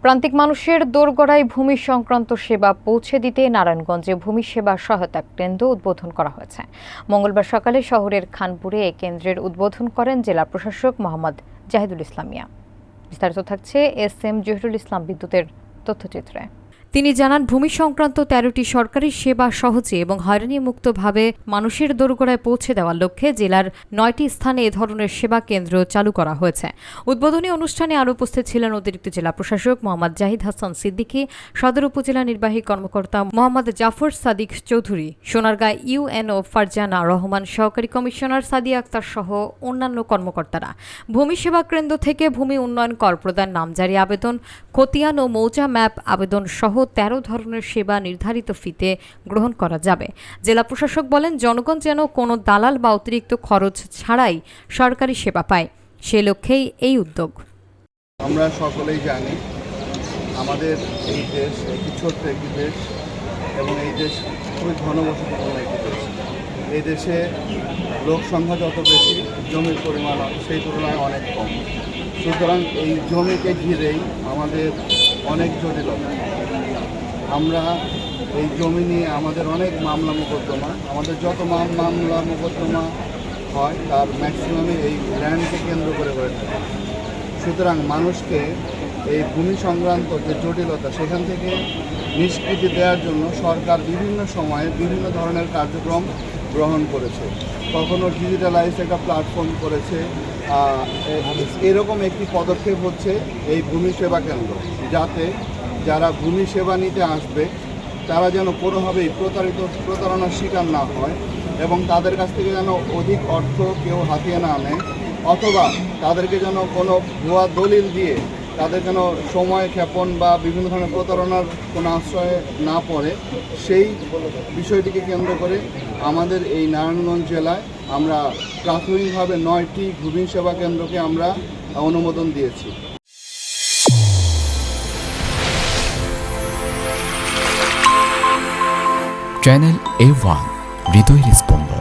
প্রান্তিক মানুষের দোরগোড়ায় ভূমি সংক্রান্ত সেবা পৌঁছে দিতে নারায়ণগঞ্জে ভূমি সেবা সহায়তা কেন্দ্র উদ্বোধন করা হয়েছে। মঙ্গলবার সকালে শহরের খানপুরে এ কেন্দ্রের উদ্বোধন করেন জেলা প্রশাসক মোহাম্মদ জাহিদুল ইসলাম মিয়া। বিস্তারিত থাকছে এস.এম. জহিরুল ইসলাম বিদ্যুতের তথ্যচিত্রে। তিনি জানান, ভূমি সংক্রান্ত ১৩টি সরকারি সেবা সহজে এবং হয়রানিমুক্তভাবে মানুষের দোরগোড়ায় পৌঁছে দেওয়ার লক্ষ্যে জেলার ৯টি স্থানে এ ধরনের সেবা কেন্দ্র চালু করা হয়েছে। উদ্বোধনী অনুষ্ঠানে আরও উপস্থিত ছিলেন অতিরিক্ত জেলা প্রশাসক মোহাম্মদ জাহিদ হাসান সিদ্দিকী, সদর উপজেলা নির্বাহী কর্মকর্তা মোহাম্মদ জাফর সাদিক চৌধুরী, সোনারগাঁ ইউএনও ফারজানা রহমান, সহকারী কমিশনার সাদিয়া আক্তার সহ অন্যান্য কর্মকর্তারা। ভূমি সেবা কেন্দ্র থেকে ভূমি উন্নয়ন কর প্রদান, নামজারি আবেদন, খতিয়ান ও মৌজা ম্যাপ আবেদন সহ ১৩ ধরনের সেবা নির্ধারিত ফিতে গ্রহণ করা যাবে। জেলা প্রশাসক বলেন, জনগণ যেন কোনো দালাল বা অতিরিক্ত খরচ ছাড়াই সরকারি সেবা পায়, সে লক্ষ্যেই এই উদ্যোগ। আমরা সকলেই জানি আমাদের এই দেশ একটি ছোট্ট একটি দেশ এবং এই দেশ খুবই ঘনবসতিপূর্ণ একটি দেশ। এই দেশে লোক সংখ্যা যত বেশি, জমির পরিমাণ সেই তুলনায় অনেক কম। সুতরাং এই জমিকে ঘিরেই আমাদের অনেক জটিলতা। আমরা এই জমি নিয়ে আমাদের অনেক মামলা মোকদ্দমা, আমাদের যত মামলা মোকদ্দমা হয় তার ম্যাক্সিমামই এই ল্যান্ডকে কেন্দ্র করে হয়ে থাকে। সুতরাং মানুষকে এই ভূমি সংক্রান্ত যে জটিলতা, সেখান থেকে নিষ্কৃতি দেওয়ার জন্য সরকার বিভিন্ন সময়ে বিভিন্ন ধরনের কার্যক্রম গ্রহণ করেছে। কখনো ডিজিটালাইজ একটা প্ল্যাটফর্ম করেছে। এরকম একটি পদক্ষেপ হচ্ছে এই ভূমি সেবা কেন্দ্র, যাতে যারা ভূমি সেবা নিতে আসবে তারা যেন কোনোভাবেই প্রতারণার শিকার না হয় এবং তাদের কাছ থেকে যেন অধিক অর্থ কেউ হাতিয়ে না নেয়, অথবা তাদেরকে যেন কোনো ভুয়া দলিল দিয়ে তাদের যেন সময় ক্ষেপণ বা বিভিন্ন ধরনের প্রতারণার কোনো আশ্রয়ে না পড়ে, সেই বিষয়টিকে কেন্দ্র করে আমাদের এই নারায়ণগঞ্জ জেলায় আমরা প্রাথমিকভাবে ৯টি ভূমি সেবা কেন্দ্রকে আমরা অনুমোদন দিয়েছি। চ্যানেল A1 হৃদয়ের স্পন্দন।